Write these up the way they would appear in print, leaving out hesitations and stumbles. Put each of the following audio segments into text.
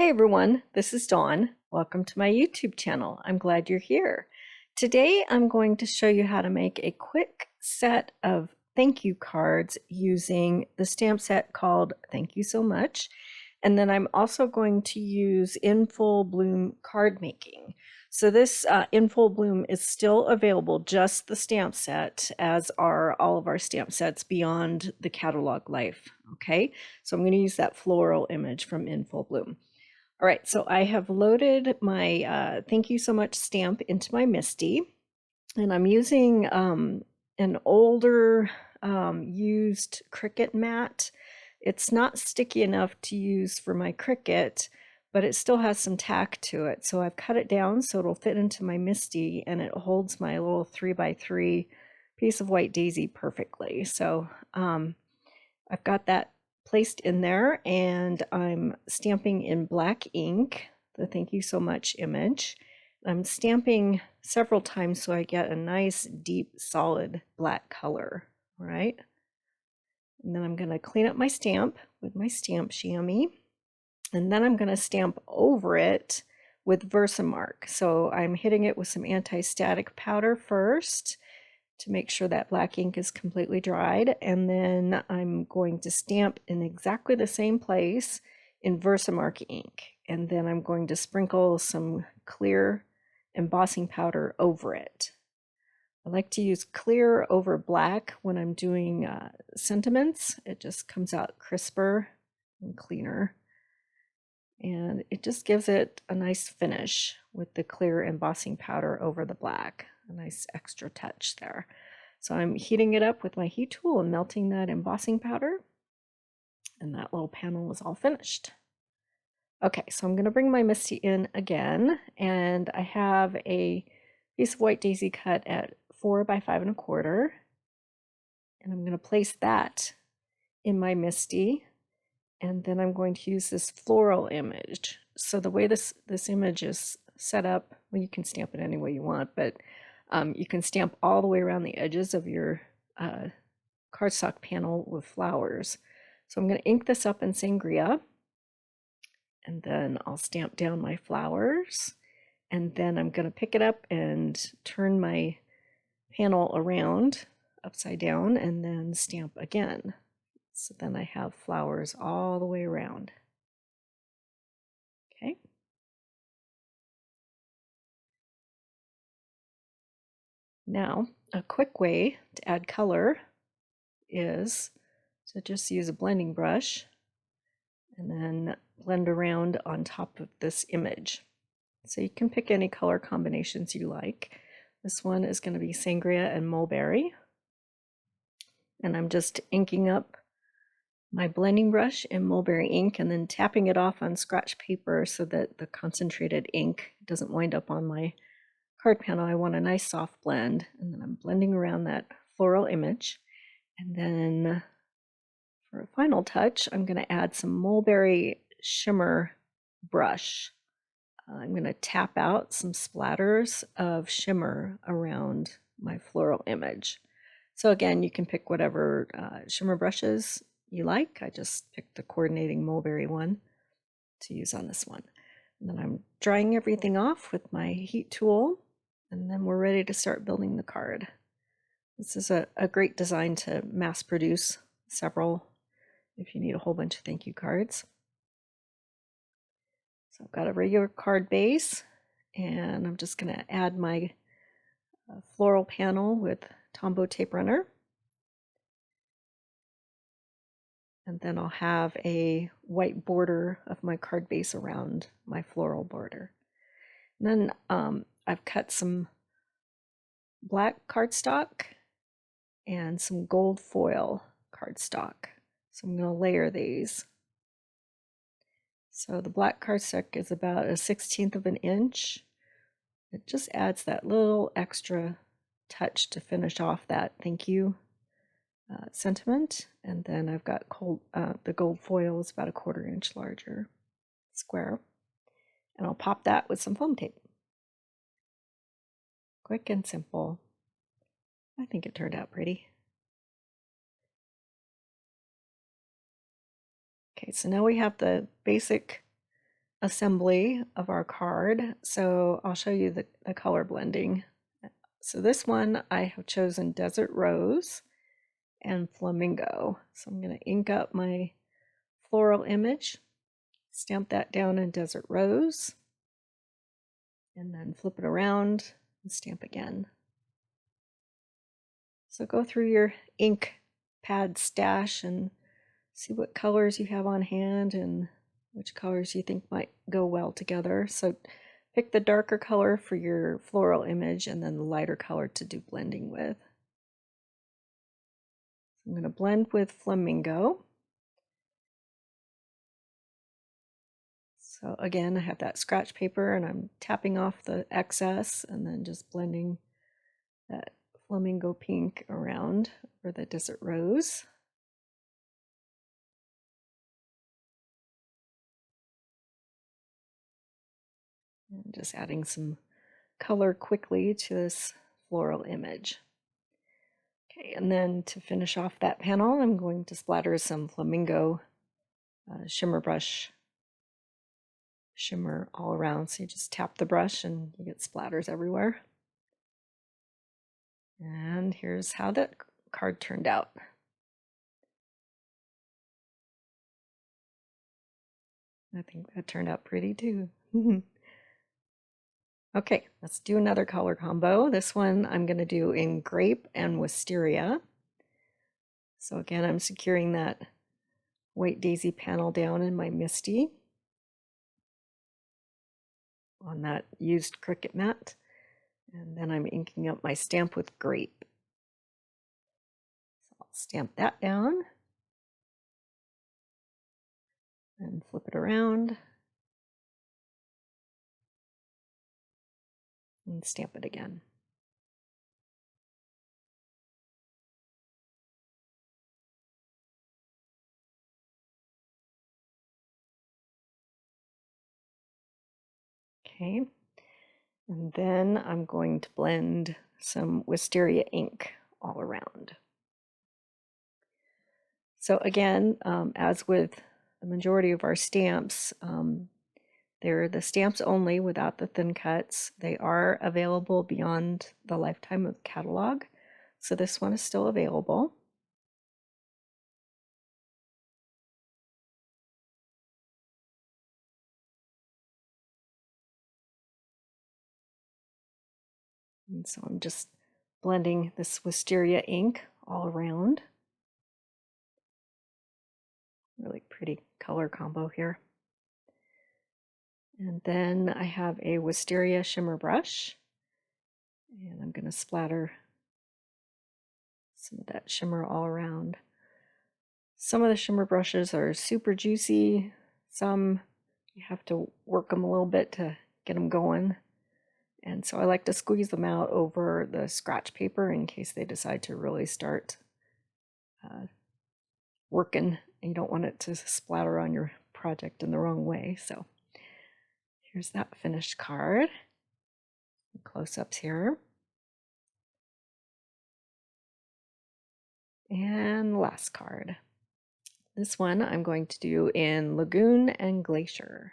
everyone, this is Dawn. Welcome to my YouTube channel. I'm glad you're here. Today I'm going to show you how to make a quick set of thank you cards using the stamp set called Thank You So Much. And then I'm also going to use infullbloom card making. So this infullbloom is still available, just the stamp set, as are all of our stamp sets beyond the catalog life. Okay, so I'm going to use that floral image from infullbloom. All right, so I have loaded my Thank You So Much stamp into my MISTI, and I'm using an older used Cricut mat. It's not sticky enough to use for my Cricut, but it still has some tack to it. So I've cut it down so it'll fit into my MISTI, and it holds my little 3x3 piece of white daisy perfectly. So I've got that placed in there, and I'm stamping in black ink the Thank You So Much image. I'm stamping several times so I get a nice deep solid black color, right? And then I'm going to clean up my stamp with my stamp chamois, and then I'm going to stamp over it with Versamark. So I'm hitting it with some anti-static powder first to make sure that black ink is completely dried, and then I'm going to stamp in exactly the same place in Versamark ink, and then I'm going to sprinkle some clear embossing powder over it. I like to use clear over black when I'm doing sentiments. It just comes out crisper and cleaner, and it just gives it a nice finish with the clear embossing powder over the black. A nice extra touch there. So I'm heating it up with my heat tool and melting that embossing powder, and that little panel is all finished. Okay, so I'm going to bring my MISTI in again, and I have a piece of white daisy cut at 4 by 5 1/4, and I'm going to place that in my MISTI, and then I'm going to use this floral image. So the way this image is set up, well, you can stamp it any way you want, but you can stamp all the way around the edges of your cardstock panel with flowers. So I'm going to ink this up in sangria, and then I'll stamp down my flowers, and then I'm going to pick it up and turn my panel around upside down and then stamp again. So then I have flowers all the way around. Okay. Now, a quick way to add color is to just use a blending brush and then blend around on top of this image. So you can pick any color combinations you like. This one is going to be sangria and mulberry. And I'm just inking up my blending brush in mulberry ink and then tapping it off on scratch paper so that the concentrated ink doesn't wind up on my card panel. I want a nice soft blend, and then I'm blending around that floral image. And then for a final touch, I'm going to add some mulberry shimmer brush. I'm going to tap out some splatters of shimmer around my floral image. So again, you can pick whatever shimmer brushes you like. I just picked the coordinating mulberry one to use on this one. And then I'm drying everything off with my heat tool, and then we're ready to start building the card. This is a great design to mass produce several if you need a whole bunch of thank you cards. So I've got a regular card base, and I'm just going to add my floral panel with Tombow tape runner. And then I'll have a white border of my card base around my floral border. And then I've cut some black cardstock and some gold foil cardstock. So I'm going to layer these. So the black cardstock is about 1/16 of an inch. It just adds that little extra touch to finish off that thank you sentiment. And then I've got the gold foil is about 1/4 inch larger square, and I'll pop that with some foam tape. Quick and simple. I think it turned out pretty. Okay, so now we have the basic assembly of our card, so I'll show you the color blending. So this one I have chosen Desert Rose and Flamingo. So I'm going to ink up my floral image, stamp that down in Desert Rose, and then flip it around and stamp again. So go through your ink pad stash and see what colors you have on hand and which colors you think might go well together. So pick the darker color for your floral image and then the lighter color to do blending with. I'm going to blend with Flamingo. So again, I have that scratch paper and I'm tapping off the excess and then just blending that Flamingo pink around for the Desert Rose. And just adding some color quickly to this floral image. Okay, and then to finish off that panel, I'm going to splatter some Flamingo shimmer brush shimmer all around. So you just tap the brush and you get splatters everywhere. And here's how that card turned out. I think that turned out pretty too. Okay, let's do another color combo. This one I'm going to do in Grape and Wisteria. So again, I'm securing that White Daisy panel down in my Misty on that used Cricut mat. And then I'm inking up my stamp with Grape. So I'll stamp that down and flip it around and stamp it again. Okay, and then I'm going to blend some Wisteria ink all around. So again, as with the majority of our stamps, they're the stamps only without the thin cuts. They are available beyond the lifetime of the catalog. So this one is still available. And so I'm just blending this Wisteria ink all around. Really pretty color combo here. And then I have a Wisteria shimmer brush. And I'm going to splatter some of that shimmer all around. Some of the shimmer brushes are super juicy. Some you have to work them a little bit to get them going. And so I like to squeeze them out over the scratch paper in case they decide to really start working. And you don't want it to splatter on your project in the wrong way. So here's that finished card. Close-ups here. And the last card. This one I'm going to do in Lagoon and Glacier.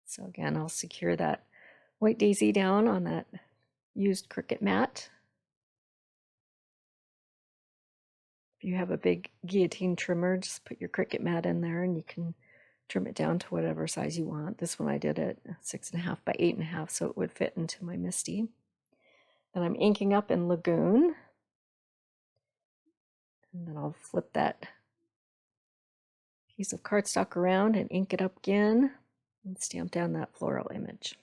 So again, I'll secure that White Daisy down on that used Cricut mat. If you have a big guillotine trimmer, just put your Cricut mat in there and you can trim it down to whatever size you want. This one I did at 6.5 by 8.5, so it would fit into my Misty. Then I'm inking up in Lagoon. And then I'll flip that piece of cardstock around and ink it up again and stamp down that floral image.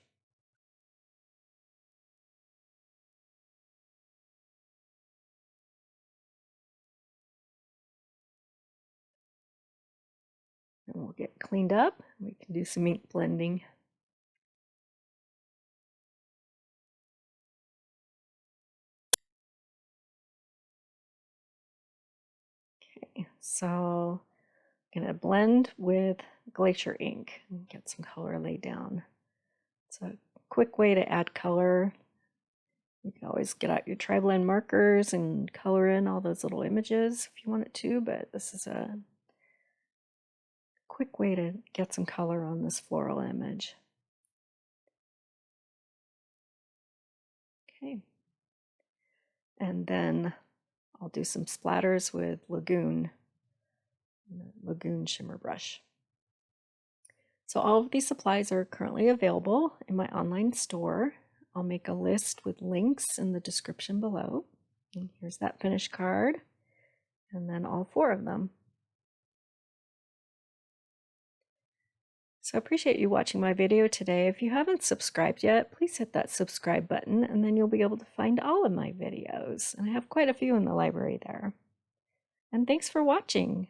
And we'll get cleaned up. We can do some ink blending. Okay, so I'm going to blend with Glacier ink and get some color laid down. It's a quick way to add color. You can always get out your tri-blend markers and color in all those little images if you wanted to, but this is a quick way to get some color on this floral image. Okay. And then I'll do some splatters with Lagoon shimmer brush. So all of these supplies are currently available in my online store. I'll make a list with links in the description below. And here's that finished card, and then all 4 of them. So I appreciate you watching my video today. If you haven't subscribed yet, please hit that subscribe button, and then you'll be able to find all of my videos. And I have quite a few in the library there. And thanks for watching.